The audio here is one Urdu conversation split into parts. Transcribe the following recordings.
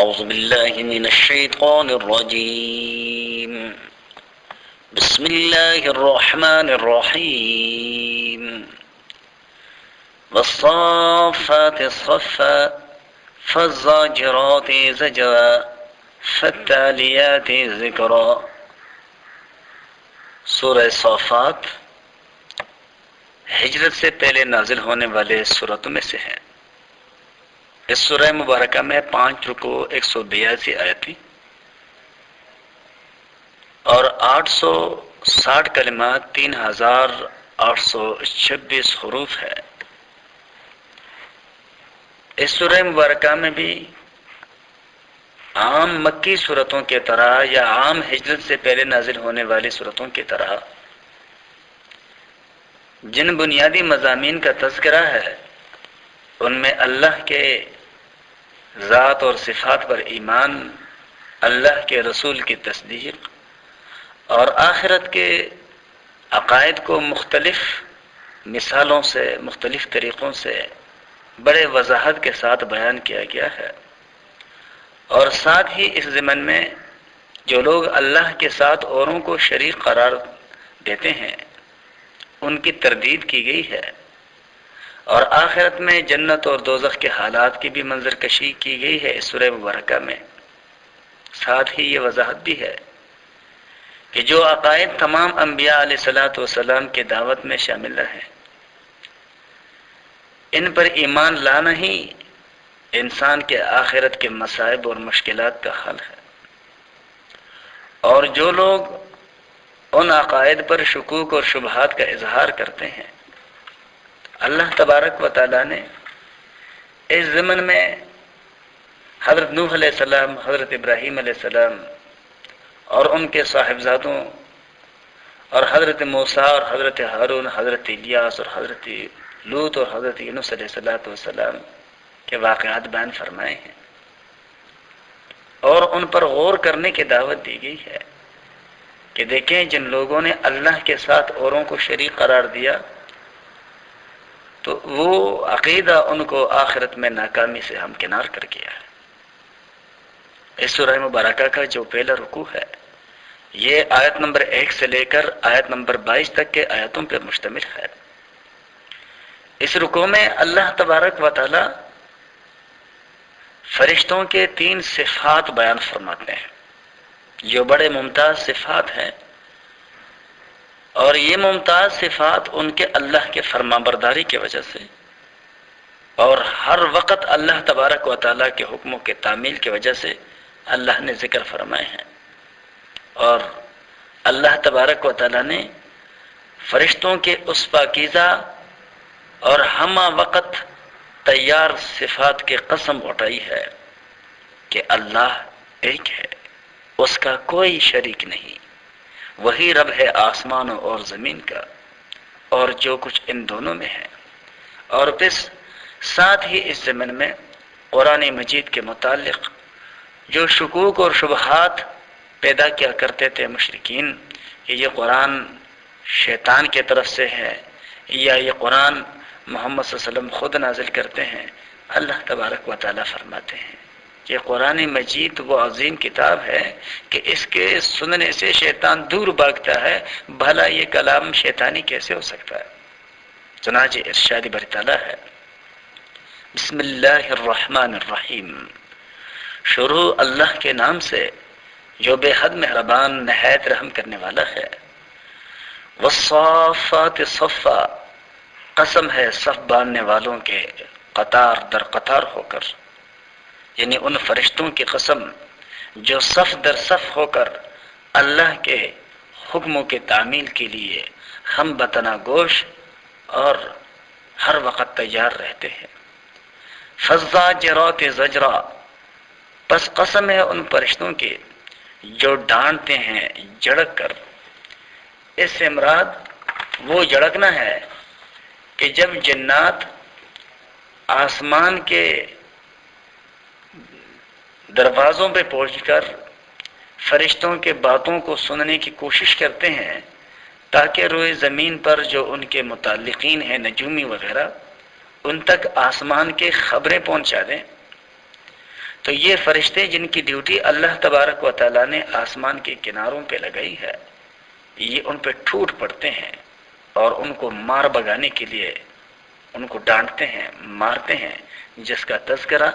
أعوذ بالله من الشيطان الرجيم. بسم الله الرحمن الرحيم. والصافات صفا فالزاجرات زجرا فالتاليات ذکرا. سورہ صافات ہجرت سے پہلے نازل ہونے والے سورتوں میں سے ہے۔ اس سورہ مبارکہ میں 5 رکوع 182 آیتیں اور 860 کلمات 3826 حروف ہے۔ اس سورہ مبارکہ میں بھی عام مکی سورتوں کے طرح یا عام ہجرت سے پہلے نازل ہونے والی سورتوں کی طرح جن بنیادی مضامین کا تذکرہ ہے ان میں اللہ کے ذات اور صفات پر ایمان، اللہ کے رسول کی تصدیق اور آخرت کے عقائد کو مختلف مثالوں سے، مختلف طریقوں سے بڑے وضاحت کے ساتھ بیان کیا گیا ہے، اور ساتھ ہی اس ضمن میں جو لوگ اللہ کے ساتھ اوروں کو شریک قرار دیتے ہیں ان کی تردید کی گئی ہے، اور آخرت میں جنت اور دوزخ کے حالات کی بھی منظر کشی کی گئی ہے اس سورہ مبارکہ میں۔ ساتھ ہی یہ وضاحت بھی ہے کہ جو عقائد تمام انبیاء علیہ الصلوۃ والسلام کی دعوت میں شامل رہے ان پر ایمان لانا ہی انسان کے آخرت کے مصائب اور مشکلات کا حل ہے، اور جو لوگ ان عقائد پر شکوک اور شبہات کا اظہار کرتے ہیں اللہ تبارک و تعالیٰ نے اس ضمن میں حضرت نوح علیہ السلام، حضرت ابراہیم علیہ السلام اور ان کے صاحبزادوں اور حضرت موسیٰ اور حضرت ہارون، حضرت الیاس اور حضرت لوط اور حضرت یونس علیہ السلام کے واقعات بیان فرمائے ہیں، اور ان پر غور کرنے کی دعوت دی گئی ہے کہ دیکھیں جن لوگوں نے اللہ کے ساتھ اوروں کو شریک قرار دیا تو وہ عقیدہ ان کو آخرت میں ناکامی سے ہمکنار کر گیا ہے۔ اس سورہ مبارکہ کا جو پہلا رکوع ہے یہ آیت نمبر 1 سے لے کر آیت نمبر 22 تک کے آیتوں پر مشتمل ہے۔ اس رکوع میں اللہ تبارک و تعالی فرشتوں کے 3 صفات بیان فرماتے ہیں جو بڑے ممتاز صفات ہیں، اور یہ ممتاز صفات ان کے اللہ کے فرمانبرداری کی وجہ سے اور ہر وقت اللہ تبارک و تعالیٰ کے حکموں کے تعمیل کی وجہ سے اللہ نے ذکر فرمائے ہیں، اور اللہ تبارک و تعالیٰ نے فرشتوں کے اس پاکیزہ اور ہمہ وقت تیار صفات کی قسم اٹھائی ہے کہ اللہ ایک ہے، اس کا کوئی شریک نہیں، وہی رب ہے آسمانوں اور زمین کا اور جو کچھ ان دونوں میں ہے۔ اور پس ساتھ ہی اس ضمن میں قرآن مجید کے متعلق جو شکوک اور شبہات پیدا کیا کرتے تھے مشرکین کہ یہ قرآن شیطان کی طرف سے ہے یا یہ قرآن محمد صلی اللہ علیہ وسلم خود نازل کرتے ہیں، اللہ تبارک و تعالیٰ فرماتے ہیں کہ قرآن مجید وہ عظیم کتاب ہے کہ اس کے سننے سے شیطان دور بھاگتا ہے، بھلا یہ کلام شیطانی کیسے ہو سکتا ہے۔ چنانچہ ارشاد باری تعالیٰ ہے بسم اللہ الرحمن الرحیم، شروع اللہ کے نام سے جو بے حد مہربان نہایت رحم کرنے والا ہے۔ والصافات صفا، قسم ہے صف باندھنے والوں کے قطار در قطار ہو کر، یعنی ان فرشتوں کی قسم جو صف در صف ہو کر اللہ کے حکموں کے تعمیل کے لیے ہم بتنا گوش اور ہر وقت تیار رہتے ہیں۔ فالزاجرات زجرا، پس قسم ہے ان فرشتوں کی جو ڈانٹتے ہیں جھڑک کر۔ اس سے مراد وہ جھڑکنا ہے کہ جب جنات آسمان کے دروازوں پہ پہنچ کر فرشتوں کے باتوں کو سننے کی کوشش کرتے ہیں تاکہ روئے زمین پر جو ان کے متعلقین ہیں نجومی وغیرہ ان تک آسمان کے خبریں پہنچا دیں، تو یہ فرشتے جن کی ڈیوٹی اللہ تبارک و تعالیٰ نے آسمان کے کناروں پہ لگائی ہے، یہ ان پہ ٹوٹ پڑتے ہیں اور ان کو مار بگانے کے لیے ان کو ڈانٹتے ہیں، مارتے ہیں، جس کا تذکرہ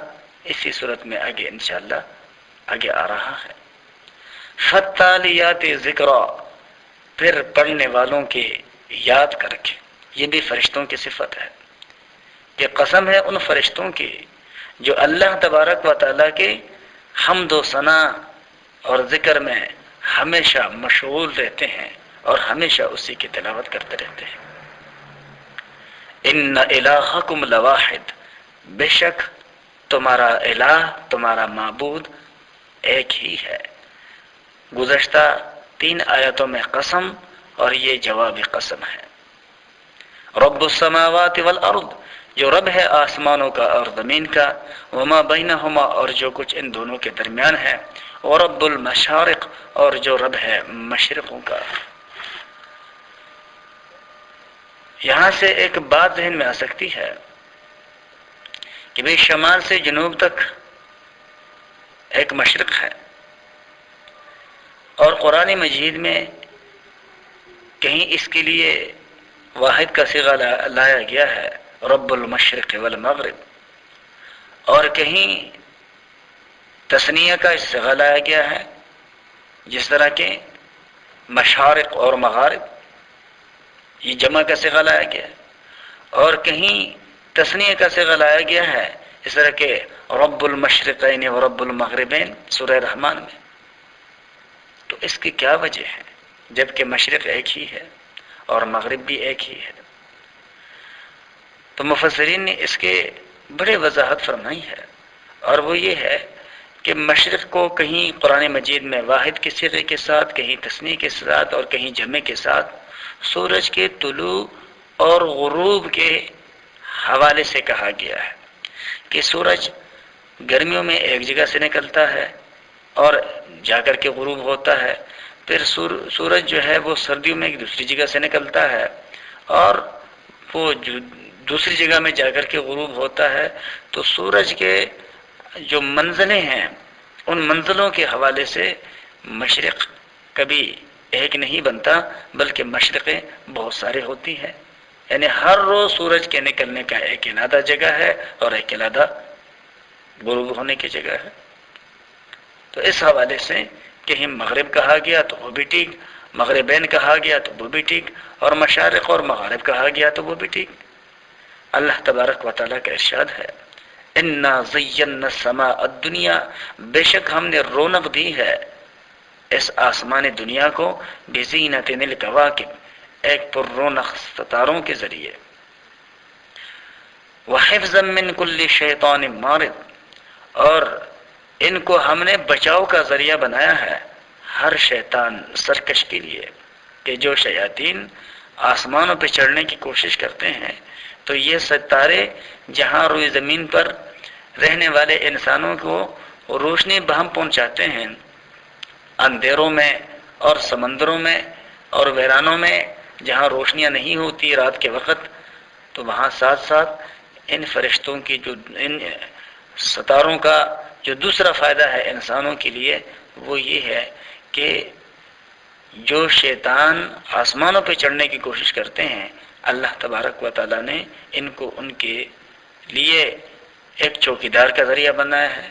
اسی صورت میں آگے انشاءاللہ آگے آ رہا ہے۔ فالتالیات ذکرا، پھر پڑھنے والوں کے یاد کر کے، یہ بھی فرشتوں کی صفت ہے کہ قسم ہے ان فرشتوں کی جو اللہ تبارک و تعالیٰ کے حمد و ثنا اور ذکر میں ہمیشہ مشغول رہتے ہیں اور ہمیشہ اسی کی تلاوت کرتے رہتے ہیں۔ ان الہکم لواحد، بے شک تمہارا الہ، تمہارا معبود ایک ہی ہے۔ گزشتہ 3 آیتوں میں قسم اور یہ جواب قسم ہے۔ رب السماوات والارض، جو رب ہے آسمانوں کا اور زمین کا، وما بینہما، اور جو کچھ ان دونوں کے درمیان ہے، ورب المشارق، اور جو رب ہے مشرقوں کا۔ یہاں سے ایک بات ذہن میں آ سکتی ہے کہ بھئی شمال سے جنوب تک ایک مشرق ہے، اور قرآن مجید میں کہیں اس کے لیے واحد کا صیغہ لایا گیا ہے، رب المشرق والمغرب، اور کہیں تثنیہ کا صیغہ لایا گیا ہے، جس طرح کہ مشارق اور مغارب، یہ جمع کا صیغہ لایا گیا ہے، اور کہیں تثنیہ کا صیغہ لایا گیا ہے، اس طرح کہ رب المشرقین و رب المغربین سورہ رحمان میں۔ تو اس کی کیا وجہ ہے جبکہ مشرق ایک ہی ہے اور مغرب بھی ایک ہی ہے؟ تو مفسرین نے اس کے بڑے وضاحت فرمائی ہے، اور وہ یہ ہے کہ مشرق کو کہیں قرآن مجید میں واحد کے صیغے کے ساتھ، کہیں تثنیہ کے ساتھ، اور کہیں جمع کے ساتھ سورج کے طلوع اور غروب کے حوالے سے کہا گیا ہے کہ سورج گرمیوں میں ایک جگہ سے نکلتا ہے اور جا کر کے غروب ہوتا ہے، پھر سورج جو ہے وہ سردیوں میں ایک دوسری جگہ سے نکلتا ہے اور وہ دوسری جگہ میں جا کر کے غروب ہوتا ہے۔ تو سورج کے جو منزلیں ہیں ان منزلوں کے حوالے سے مشرق کبھی ایک نہیں بنتا، بلکہ مشرقیں بہت سارے ہوتی ہیں، یعنی ہر روز سورج کے نکلنے کا ایک علیحدہ جگہ ہے اور ایک علیحدہ غروب ہونے کی جگہ ہے۔ تو اس حوالے سے کہیں مغرب کہا گیا تو وہ بھی ٹھیک، مغربین کہا گیا تو وہ بھی ٹھیک، اور مشارق اور مغارب کہا گیا تو وہ بھی ٹھیک۔ اللہ تبارک و تعالیٰ کا ارشاد ہے، انا زینا السماء الدنیا، بے شک ہم نے رونق دی ہے اس آسمان دنیا کو، بزینت الکواکب، ایک پر رونق ستاروں کے ذریعے، وحفظا من کل شیطان مارد، اور ان کو ہم نے بچاؤ کا ذریعہ بنایا ہے ہر شیطان سرکش کے لیے، کہ جو شیاطین آسمانوں پہ چڑھنے کی کوشش کرتے ہیں تو یہ ستارے جہاں روئے زمین پر رہنے والے انسانوں کو روشنی بہم پہنچاتے ہیں، اندھیروں میں اور سمندروں میں اور ویرانوں میں جہاں روشنیاں نہیں ہوتی رات کے وقت، تو وہاں ساتھ ساتھ ان فرشتوں کی جو ان ستاروں کا جو دوسرا فائدہ ہے انسانوں کے لیے وہ یہ ہے کہ جو شیطان آسمانوں پہ چڑھنے کی کوشش کرتے ہیں، اللہ تبارک و تعالیٰ نے ان کو ان کے لیے ایک چوکیدار کا ذریعہ بنایا ہے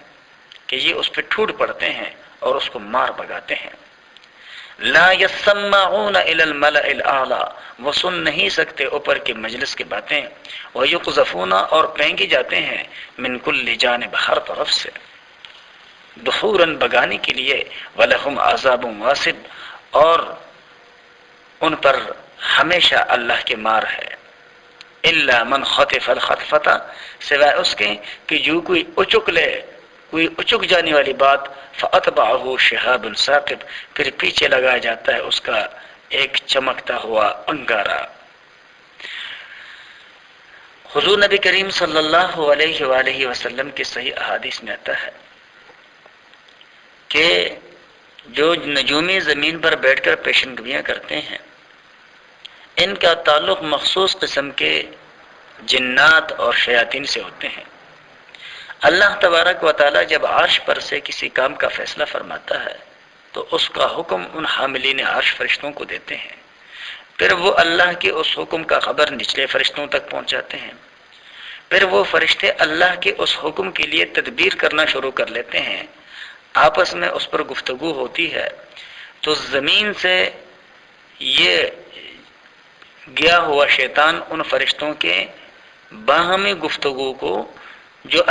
کہ یہ اس پہ ٹوٹ پڑتے ہیں اور اس کو مار بگاتے ہیں۔ لا يسمعون الى الملأ الاعلی، وہ سن نہیں سکتے اوپر کے مجلس کی باتیں، ويقذفون، اور پھینکی جاتے ہیں، من کل جانب، ہر طرف سے، دحورا، بگانے کے لیے، ولہم عذاب واصب، اور ان پر ہمیشہ اللہ کی مار ہے، الا من خطف الخطفۃ، سوائے اس کے کہ جو کوئی اچک لے، کوئی اچک جانے والی بات، فاتبعہ شہاب ثاقب، پھر پیچھے لگایا جاتا ہے اس کا ایک چمکتا ہوا انگارہ۔ حضور نبی کریم صلی اللہ علیہ وآلہ وسلم کی صحیح احادیث میں آتا ہے کہ جو نجومی زمین پر بیٹھ کر پیشن گوئیاں کرتے ہیں ان کا تعلق مخصوص قسم کے جنات اور شیاطین سے ہوتے ہیں۔ اللہ تبارک و تعالی جب عرش پر سے کسی کام کا فیصلہ فرماتا ہے تو اس کا حکم ان حاملین عرش فرشتوں کو دیتے ہیں، پھر وہ اللہ کے اس حکم کا خبر نچلے فرشتوں تک پہنچاتے ہیں، پھر وہ فرشتے اللہ کے اس حکم کے لیے تدبیر کرنا شروع کر لیتے ہیں، آپس میں اس پر گفتگو ہوتی ہے، تو زمین سے یہ گیا ہوا شیطان ان فرشتوں کے باہمی گفتگو کو جو